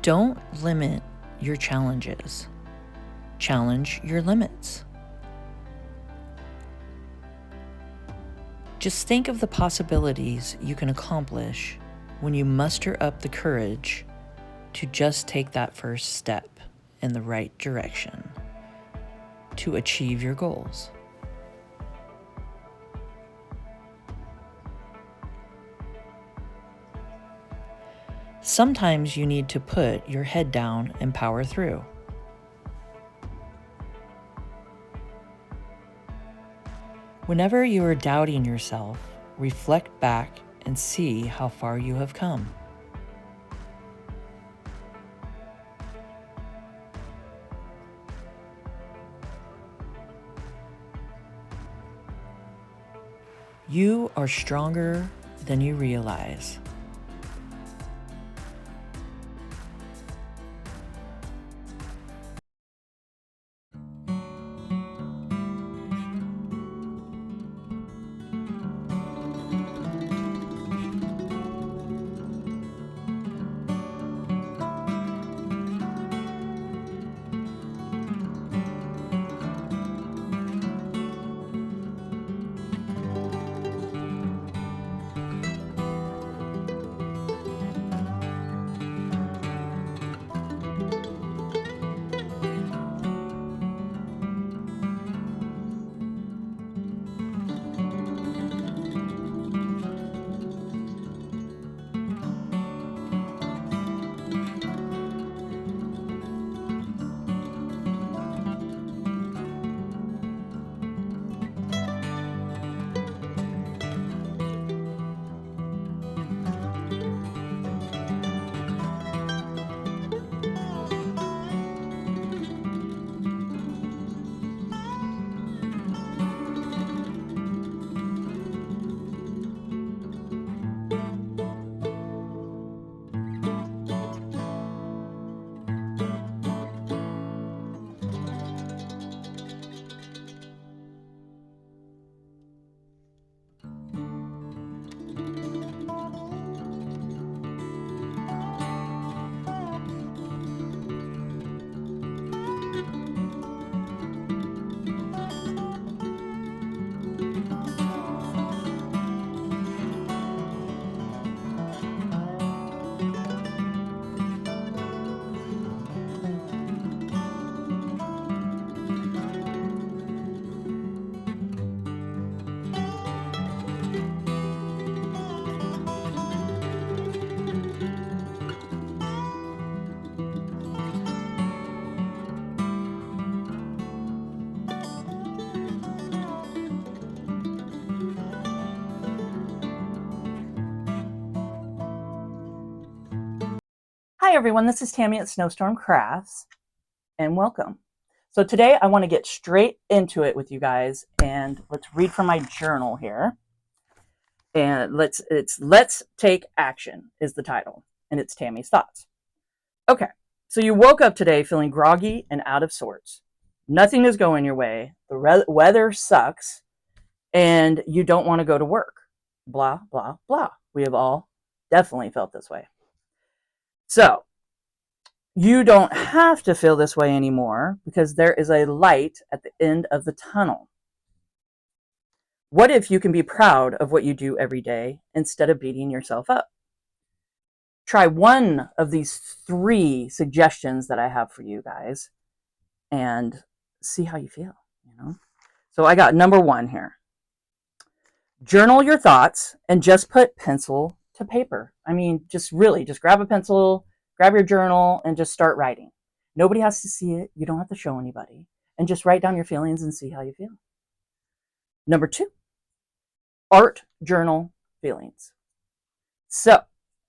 Don't limit your challenges. Challenge your limits. Just think of the possibilities you can accomplish when you muster up the courage to just take that first step in the right direction to achieve your goals. Sometimes you need to put your head down and power through. Whenever you are doubting yourself, reflect back and see how far you have come. You are stronger than you realize. Hi everyone, this is Tammy at Snowstorm Crafts, and welcome. So today I want to get straight into it with you guys, and let's read from my journal here. And let's take action is the title, and it's Tammy's thoughts. Okay, so you woke up today feeling groggy and out of sorts. Nothing is going your way. The weather sucks, and you don't want to go to work. Blah blah blah. We have all definitely felt this way. So you don't have to feel this way anymore because there is a light at the end of the tunnel. What if you can be proud of what you do every day instead of beating yourself up? Try one of these 3 suggestions that I have for you guys and see how you feel, So I got number 1 here. Journal your thoughts and just put pencil to paper. I mean, just grab a pencil, grab your journal, and just start writing. Nobody has to see it. You don't have to show anybody. And just write down your feelings and see how you feel. Number 2, art journal feelings. So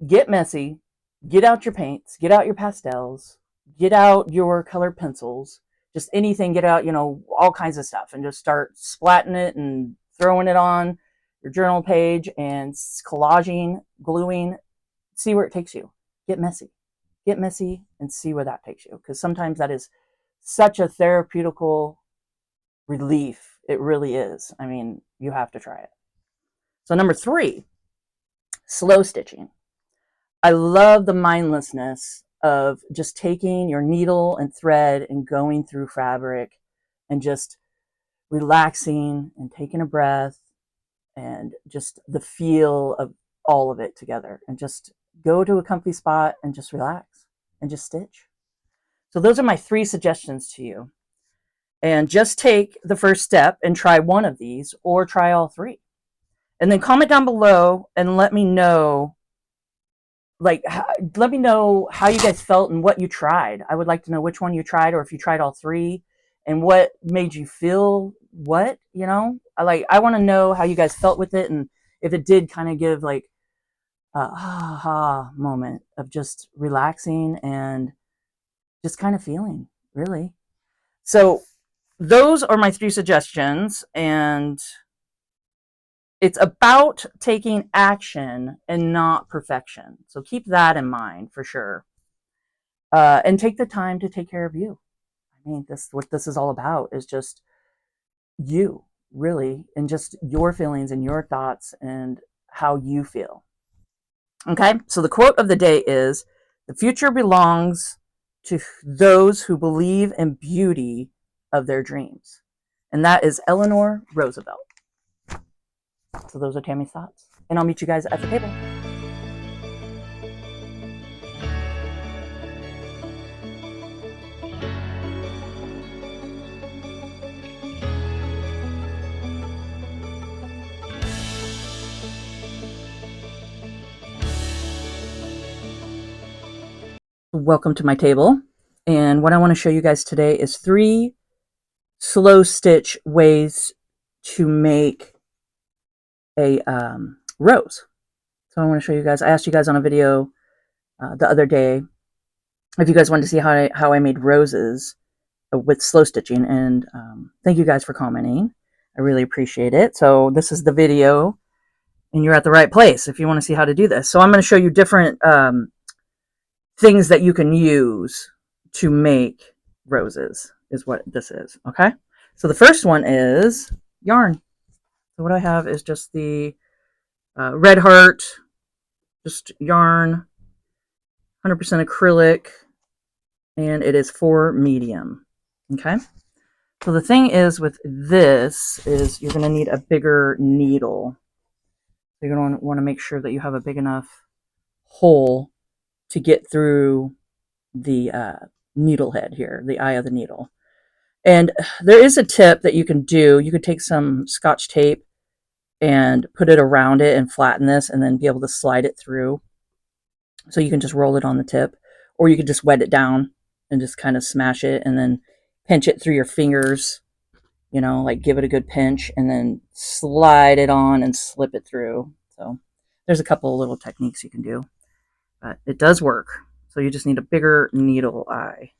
get messy, get out your paints, get out your pastels, get out your colored pencils, just anything, get out, all kinds of stuff, and just start splatting it and throwing it on your journal page and collaging, gluing, see where it takes you. Get messy and see where that takes you, because sometimes that is such a therapeutical relief. It really is. I mean, you have to try it. So number 3, slow stitching. I love the mindlessness of just taking your needle and thread and going through fabric and just relaxing and taking a breath and just the feel of all of it together, and just go to a comfy spot and just relax and just stitch. So those are my 3 suggestions to you. And just take the first step and try one of these or try all 3. And then comment down below and let me know, let me know how you guys felt and what you tried. I would like to know which one you tried, or if you tried all 3 and what made you feel what, I want to know how you guys felt with it, and if it did kind of give like a ha moment of just relaxing and just kind of feeling, really. So those are my 3 suggestions, and it's about taking action and not perfection. So keep that in mind for sure. And take the time to take care of you. I mean, what this is all about is just you, really, and just your feelings and your thoughts and how you feel. Okay, so the quote of the day is, "The future belongs to those who believe in beauty of their dreams." And that is Eleanor Roosevelt. So those are Tammy's thoughts. And I'll meet you guys at the table. Welcome to my table. And what I want to show you guys today is 3 slow stitch ways to make a rose. So I want to show you guys. I asked you guys on a video the other day if you guys wanted to see how I made roses with slow stitching, and thank you guys for commenting. I really appreciate it. So this is the video, and you're at the right place if you want to see how to do this. So I'm going to show you different things that you can use to make roses, is what this is. Okay, so the first one is yarn. So what I have is just the Red Heart, just yarn, 100% acrylic, and it is 4 medium. Okay, so the thing is with this is you're going to need a bigger needle. You're going to want to make sure that you have a big enough hole to get through the needle head here, the eye of the needle. And there is a tip that you can do. You could take some Scotch tape and put it around it and flatten this, and then be able to slide it through. So you can just roll it on the tip, or you could just wet it down and just kind of smash it and then pinch it through your fingers, like give it a good pinch and then slide it on and slip it through. So there's a couple of little techniques you can do, but it does work. So you just need a bigger needle eye.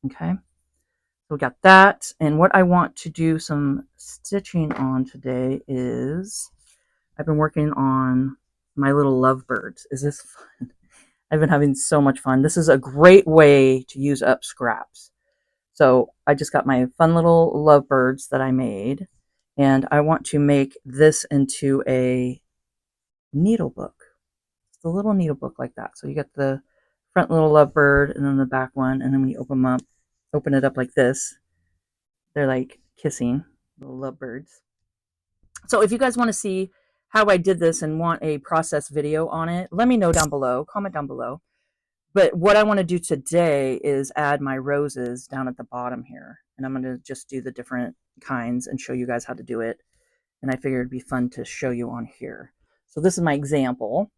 Okay, so we got that. And what I want to do some stitching on today is I've been working on my little lovebirds. Is this fun? I've been having so much fun. This is a great way to use up scraps. So I just got my fun little lovebirds that I made, and I want to make this into a needle book. It's a little needle book like that. So you get the front little lovebird and then the back one, and then when you open it up like this, they're like kissing, little lovebirds. So if you guys want to see how I did this and want a process video on it, let me know down below, comment down below. But what I want to do today is add my roses down at the bottom here. And I'm going to just do the different kinds and show you guys how to do it. And I figured it'd be fun to show you on here. So this is my example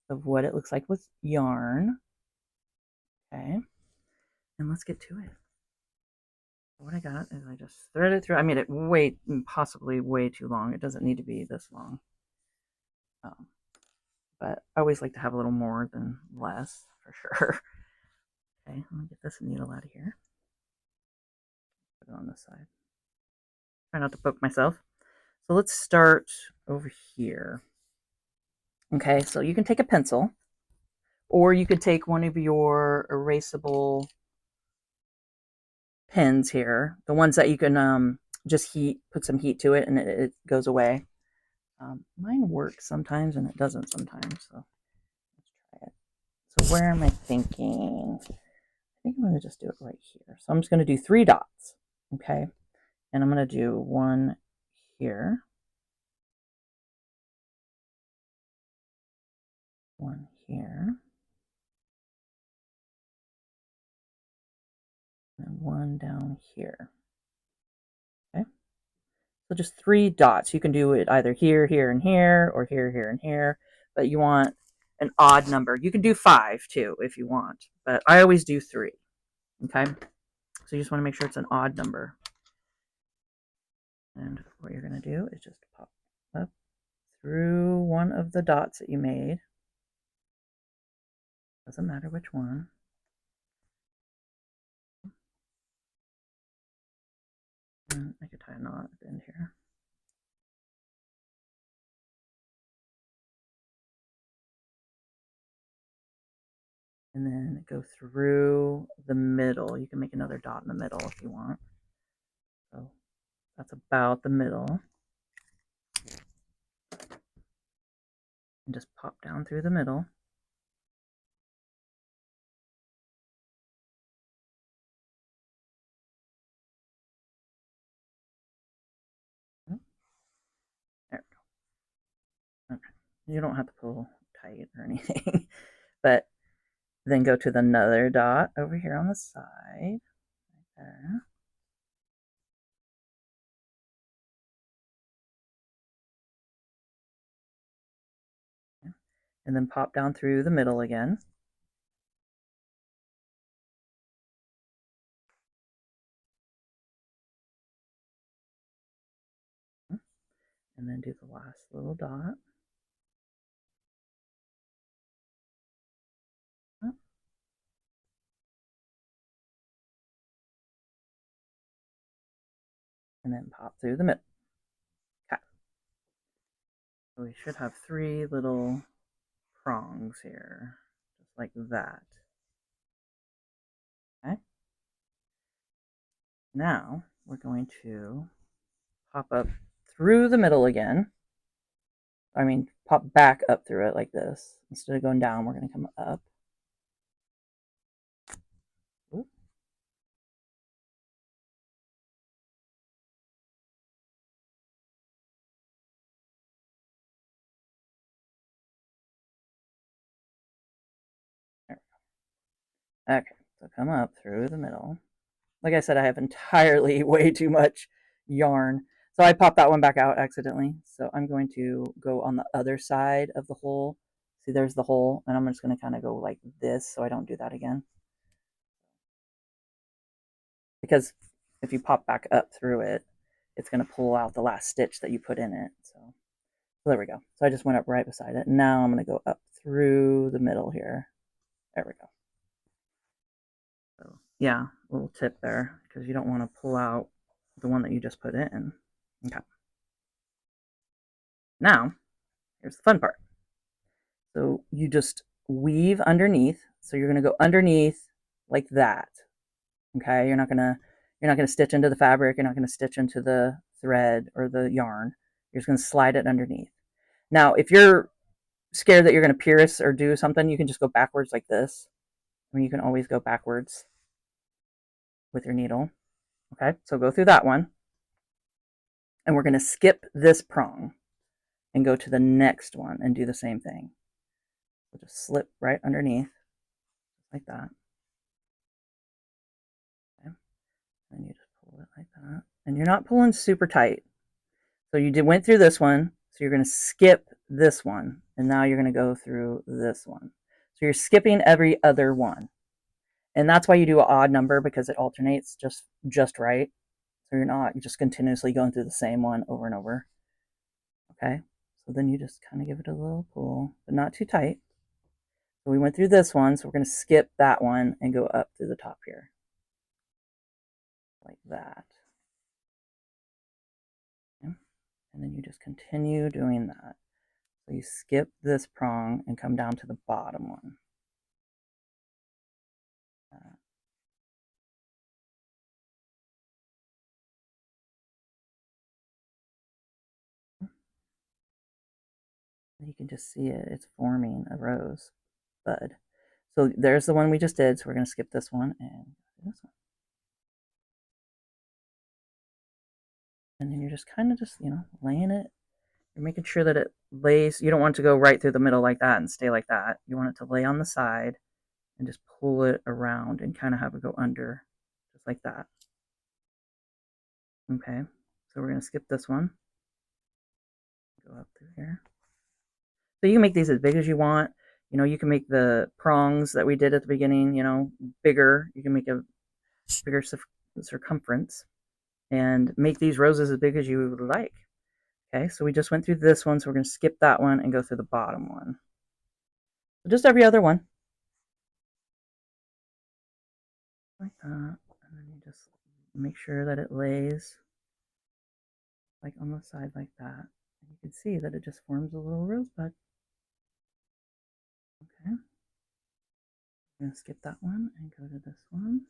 of what it looks like with yarn. Okay. And let's get to it. What I got is I just thread it through. I made it possibly way too long. It doesn't need to be this long. But I always like to have a little more than less, for sure. Okay, let me get this needle out of here. Put it on this side. Try not to poke myself. So let's start over here. Okay, so you can take a pencil, or you could take one of your erasable pens here, the ones that you can just put some heat to it and it goes away. Mine works sometimes and it doesn't sometimes, so let's try it. So where am I thinking? I think I'm going to just do it right here. So I'm just going to do 3 dots, okay? And I'm going to do one here, one here, and one down here, okay? So just 3 dots. You can do it either here, here, and here, or here, here, and here, but you want an odd number. You can do 5 too if you want, but I always do 3, okay? So you just want to make sure it's an odd number. And what you're going to do is just pop up through one of the dots that you made. Doesn't matter which one. And I could tie a knot at the end here. And then go through the middle. You can make another dot in the middle if you want. So that's about the middle. And just pop down through the middle. There we go. Okay. You don't have to pull tight or anything. But then go to another dot over here on the side. Right there. And then pop down through the middle again. And then do the last little dot. And then pop through the middle. Okay. So we should have 3 little prongs here, just like that. Okay. Now we're going to pop up through the middle again. I mean, pop back up through it like this. Instead of going down, we're going to come up. Ooh. There we go. Okay, so come up through the middle. Like I said, I have entirely way too much yarn. So I popped that one back out accidentally. So I'm going to go on the other side of the hole. See, there's the hole, and I'm just going to kind of go like this so I don't do that again. Because if you pop back up through it, it's going to pull out the last stitch that you put in it. So there we go. So I just went up right beside it. Now I'm going to go up through the middle here. There we go. So yeah, a little tip there, because you don't want to pull out the one that you just put in. Okay. Now, here's the fun part. So you just weave underneath. So you're going to go underneath like that. Okay, you're not gonna stitch into the fabric. You're not gonna stitch into the thread or the yarn. You're just gonna slide it underneath. Now, if you're scared that you're gonna pierce or do something, you can just go backwards like this. I mean, you can always go backwards with your needle. Okay, so go through that one, and we're gonna skip this prong and go to the next one and do the same thing. So just slip right underneath, like that. Okay, and you just pull it like that, and you're not pulling super tight. So you went through this one, so you're going to skip this one, and now you're going to go through this one. So you're skipping every other one. And that's why you do an odd number, because it alternates just right. So you're not just continuously going through the same one over and over. Okay? So then you just kind of give it a little pull, but not too tight. So we went through this one, so we're going to skip that one and go up through the top here. Like that. Okay? And then you just continue doing that. So you skip this prong and come down to the bottom one. You can just see it, it's forming a rose bud. So there's the one we just did. So we're going to skip this one and this one. And then you're just kind of just, laying it. You're making sure that it lays. You don't want it to go right through the middle like that and stay like that. You want it to lay on the side and just pull it around and kind of have it go under, just like that. Okay, so we're going to skip this one. Go up through here. So you can make these as big as you want. You can make the prongs that we did at the beginning, bigger. You can make a bigger circumference and make these roses as big as you would like. Okay, so we just went through this one, so we're going to skip that one and go through the bottom one. So just every other one. Like that. And then you just make sure that it lays like on the side like that. And you can see that it just forms a little rosebud. Okay. I'm going to skip that one and go to this one.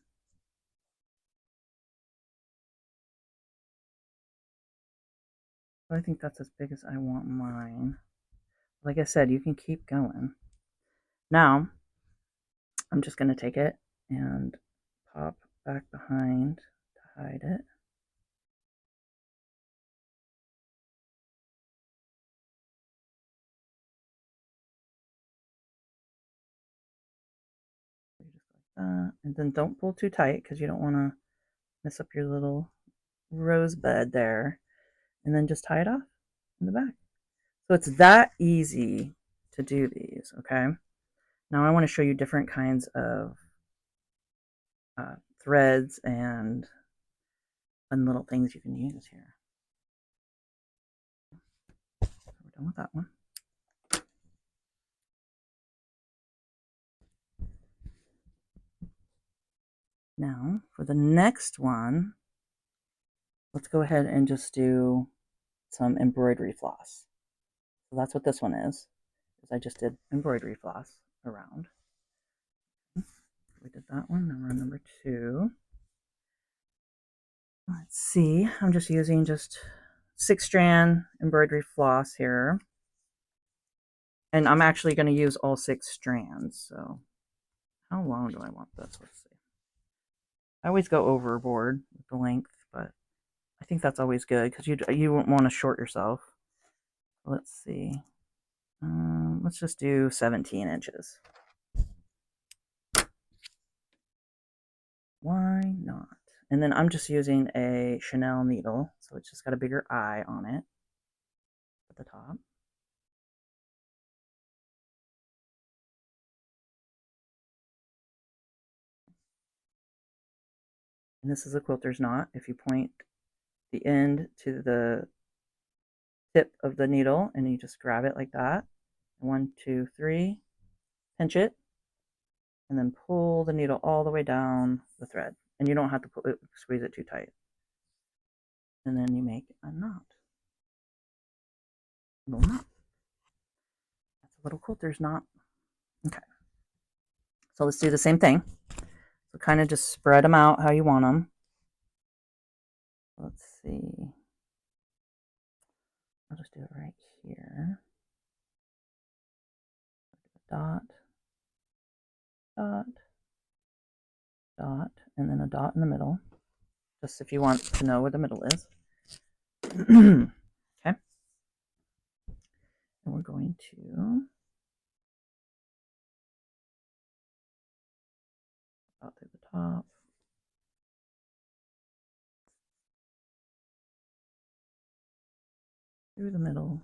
So I think that's as big as I want mine. Like I said, you can keep going. Now, I'm just going to take it and pop back behind to hide it. Just like that. And then don't pull too tight because you don't want to mess up your little rosebud there. And then just tie it off in the back. So it's that easy to do these, okay? Now I want to show you different kinds of threads and fun little things you can use here. So we're done with that one. Now for the next one, let's go ahead and just do some embroidery floss. So that's what this one is I just did embroidery floss around. We did that one. Now we're on number 2. Let's see. I'm just using just 6-strand embroidery floss here. And I'm actually going to use all 6 strands. So how long do I want this? Let's see. I always go overboard with the length, but I think that's always good because you won't want to short yourself. Let's see. Let's just do 17 inches. Why not? And then I'm just using a Chanel needle, so it's just got a bigger eye on it at the top. And this is a quilter's knot. If you point the end to the tip of the needle and you just grab it like that, 1, 2, 3, pinch it, and then pull the needle all the way down the thread. And you don't have to squeeze it too tight. And then you make a knot. Little knot. That's a little quilter's knot. Okay. So let's do the same thing. So kind of just spread them out how you want them. Let's see. I'll just do it right here. Dot, dot, dot, and then a dot in the middle. Just if you want to know where the middle is. Okay. And we're going to dot through the top. Through the middle.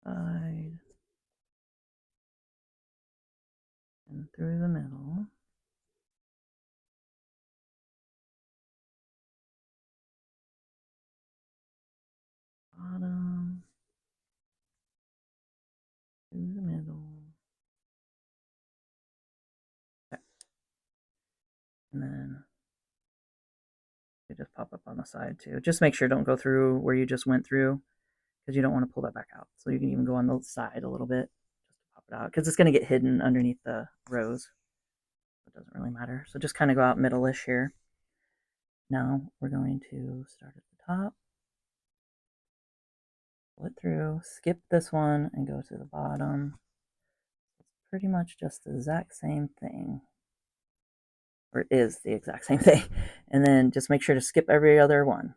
Side. And through the middle. Bottom. Through the middle. Okay. And then they just pop up on the side too. Just make sure don't go through where you just went through because you don't want to pull that back out. So you can even go on the side a little bit just to pop it out because it's going to get hidden underneath the rose. It doesn't really matter. So just kind of go out middle-ish here. Now we're going to start at the top, pull it through, skip this one, and go to the bottom. It's pretty much just the exact same thing, or it is the exact same thing. And then just make sure to skip every other one.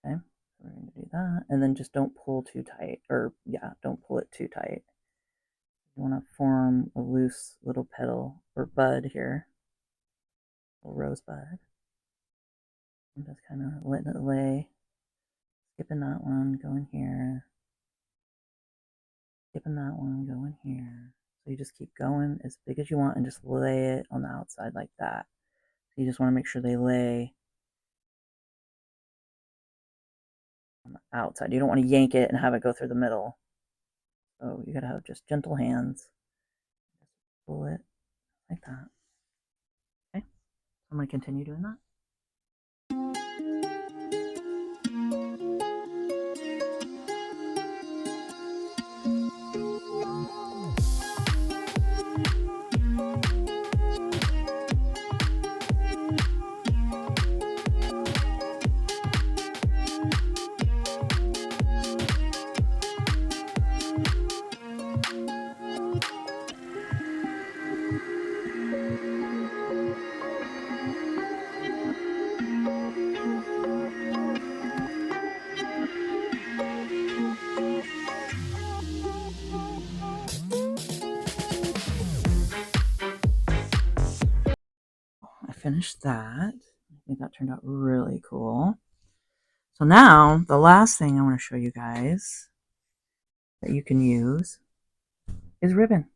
Okay, so we're going to do that, and then just don't pull too tight, or yeah, don't pull it too tight. You want to form a loose little petal or bud here, a little rosebud. I'm just kind of letting it lay, skipping that one, going here, skipping that one, going here. So you just keep going as big as you want and just lay it on the outside like that. So you just want to make sure they lay on the outside. You don't want to yank it and have it go through the middle. So you got to have just gentle hands. Just pull it like that. Okay, so I'm going to continue doing that. I finished that. I think that turned out really cool. So now the last thing I want to show you guys that you can use is ribbon.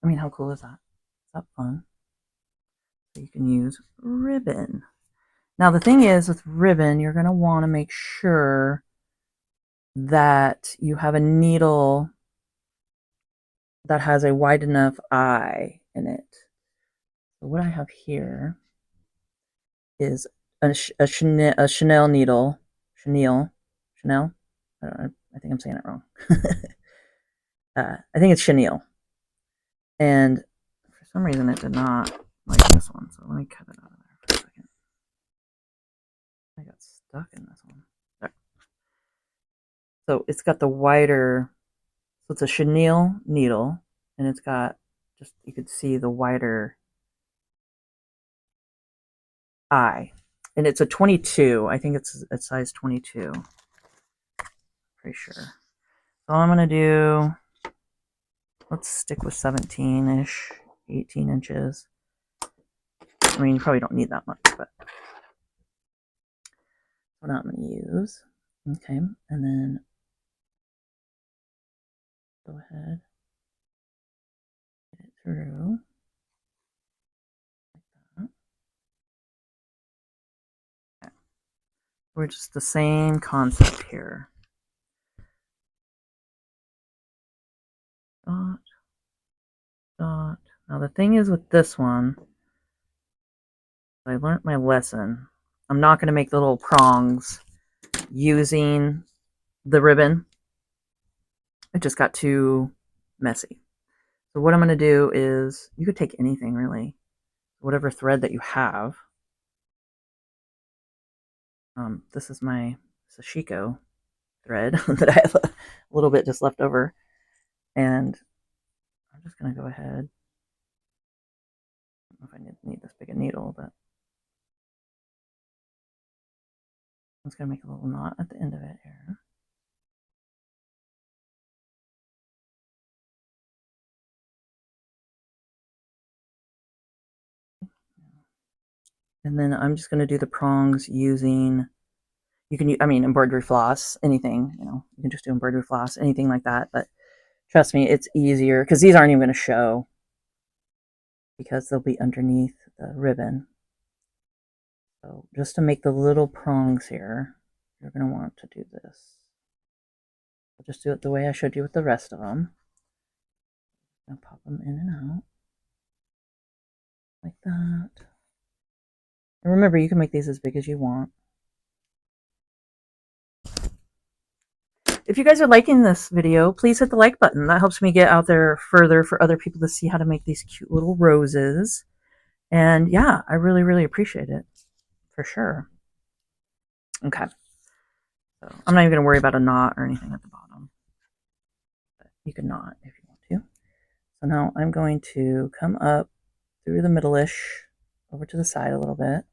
I mean, how cool is that? Is that fun? So you can use ribbon. Now the thing is with ribbon, you're going to want to make sure that you have a needle that has a wide enough eye in it. So what I have here is a Chanel needle. Chanel? I don't know. I think I'm saying it wrong. I think it's chenille. And for some reason it did not like this one. So let me cut it out of there for a second. I got stuck in this one. There. So it's got the wider, so it's a chenille needle, and it's got just, you could see the wider eye. And it's a 22. I think it's a size 22. Pretty sure. So I'm going to do, let's stick with 17-ish, 18 inches. I mean, you probably don't need that much, but what I'm going to use. Okay, and then go ahead, get it through. Like that. Okay. We're just the same concept here. Dot, dot. Now the thing is with this one, I learned my lesson. I'm not going to make the little prongs using the ribbon. It just got too messy. So what I'm going to do is, you could take anything really, whatever thread that you have. This is my sashiko thread that I have a little bit just left over, and I'm just going to go ahead. I don't know if I need this big a needle, but I'm just going to make a little knot at the end of it here. And then I'm just going to do the prongs using, you can, I mean, embroidery floss, anything, you know, you can just do embroidery floss, anything like that. But trust me, it's easier because these aren't even going to show because they'll be underneath the ribbon. So just to make the little prongs here, you're going to want to do this. I'll just do it the way I showed you with the rest of them. I'll pop them in and out like that. And remember, you can make these as big as you want. If you guys are liking this video, please hit the like button. That helps me get out there further for other people to see how to make these cute little roses. And yeah, I really, really appreciate it. For sure. Okay. So I'm not even going to worry about a knot or anything at the bottom. But you can knot if you want to. So now I'm going to come up through the middle-ish over to the side a little bit.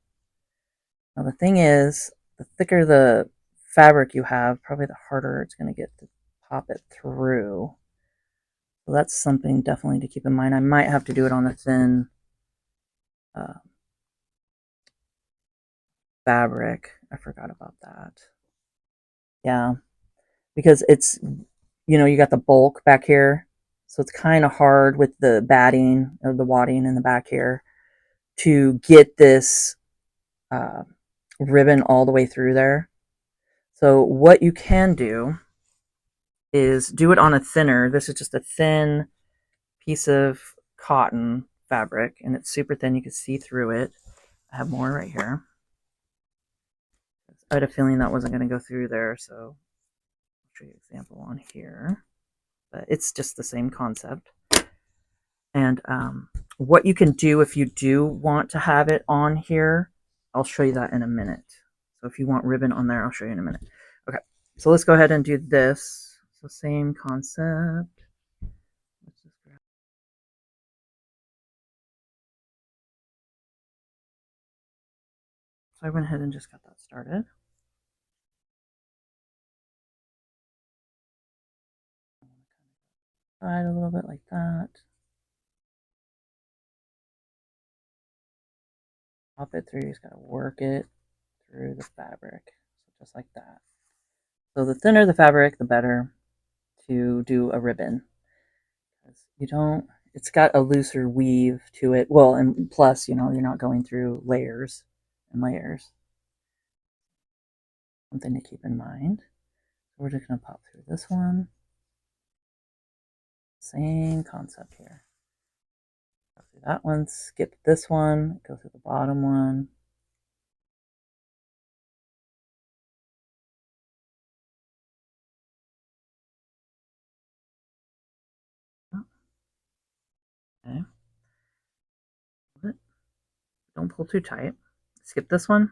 Now the thing is, the thicker the fabric you have, probably the harder it's going to get to pop it through. So that's something definitely to keep in mind. I might have to do it on a thin fabric. I forgot about that. Yeah, because it's, you got the bulk back here. So it's kind of hard with the batting or the wadding in the back here to get this uh, ribbon all the way through there. So what you can do is do it on a thinner. This is just a thin piece of cotton fabric, and it's super thin. You can see through it. I have more right here. I had a feeling that wasn't going to go through there, so I'll show you an example on here. But it's just the same concept. And what you can do if you do want to have it on here, I'll show you that in a minute. So if you want ribbon on there, I'll show you in a minute. Okay, so let's go ahead and do this. So same concept. So I went ahead and just got that started. Side a little bit like that. Pop it through, you just gotta work it through the fabric. So just like that. So the thinner the fabric, the better to do a ribbon. You don't, it's got a looser weave to it. Well, and plus, you're not going through layers and layers. Something to keep in mind. We're just going to pop through this one. Same concept here. Go through that one, skip this one, go through the bottom one. Okay. Don't pull too tight. Skip this one.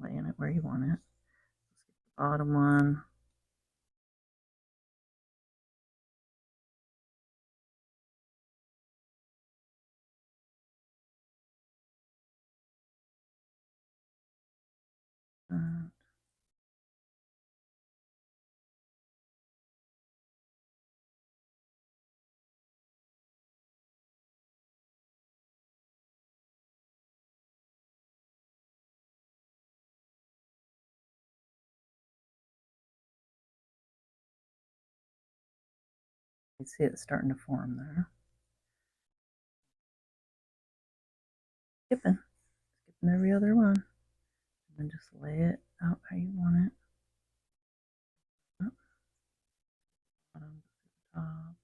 Laying it where you want it. Bottom one. You see it starting to form there. Skipping every other one. And then just lay it out how you want it. Up, bottom, top.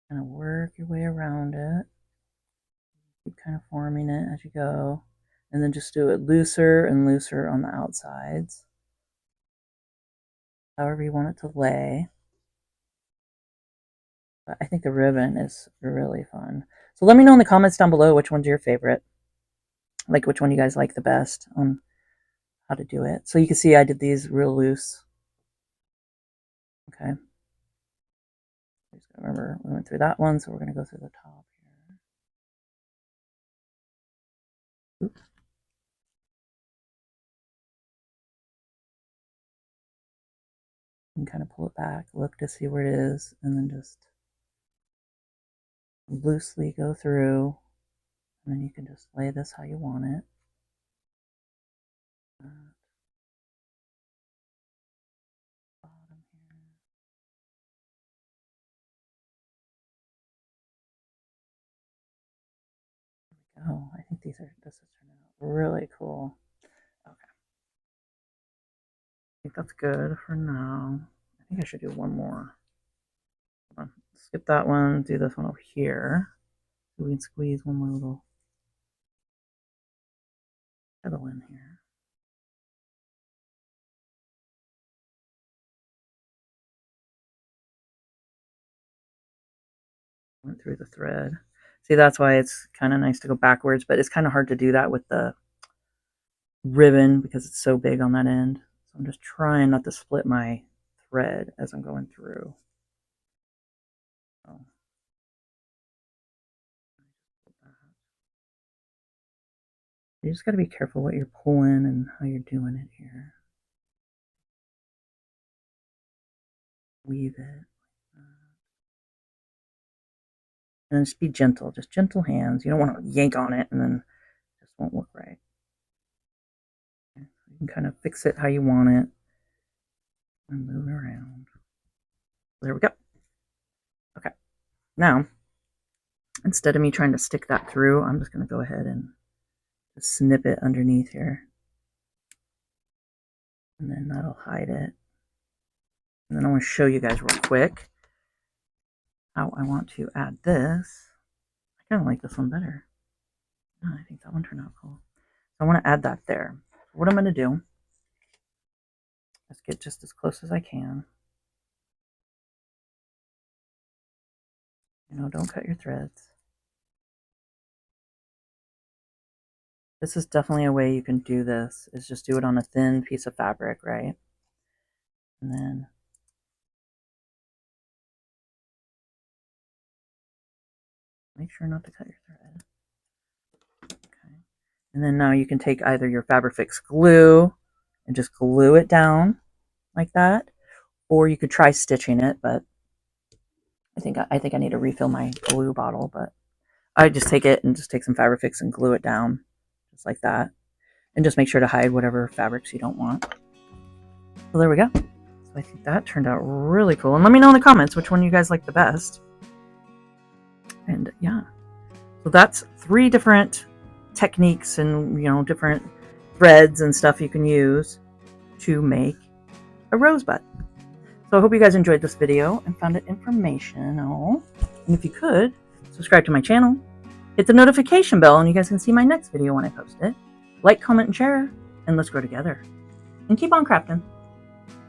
Kind of work your way around it. Keep kind of forming it as you go. And then just do it looser and looser on the outsides. However you want it to lay. But I think the ribbon is really fun. So let me know in the comments down below which one's your favorite. Like which one you guys like the best on how to do it. So you can see I did these real loose. Okay. Just remember we went through that one, so we're going to go through the top here. Oops. And kind of pull it back, look to see where it is, and then just loosely go through. And then you can just lay this how you want it. Bottom here. go. I think this is turning out really cool. Okay. I think that's good for now. I think I should do one more. Skip that one, do this one over here. So we can squeeze one more little petal in here. Went through the thread. See, that's why it's kind of nice to go backwards, but it's kind of hard to do that with the ribbon because it's so big on that end. So I'm just trying not to split my thread as I'm going through. So, you just got to be careful what you're pulling and how you're doing it here. Weave it. And just be gentle, just gentle hands. You don't want to yank on it and then it just won't look right. Okay. You can kind of fix it how you want it and move it around. There we go. Okay. Now, instead of me trying to stick that through, I'm just going to go ahead and just snip it underneath here. And then that'll hide it. And then I want to show you guys real quick how I want to add this. I kind of like this one better. Oh, I think that one turned out cool. So I want to add that there. So what I'm going to do is get just as close as I can. You know, don't cut your threads. This is definitely a way you can do this, is just do it on a thin piece of fabric, right? And then make sure not to cut your thread. Okay. And then now you can take either your Fabrifix glue and just glue it down like that, or you could try stitching it, but I think I need to refill my glue bottle, but I just take it and just take some Fabrifix and glue it down just like that. And just make sure to hide whatever fabrics you don't want. So there we go. So I think that turned out really cool. And let me know in the comments which one you guys like the best. And yeah, so that's 3 different techniques and, you know, different threads and stuff you can use to make a rosebud. So I hope you guys enjoyed this video and found it informational. And if you could, subscribe to my channel, hit the notification bell, and you guys can see my next video when I post it. Like, comment, and share, and let's grow together. And keep on crafting.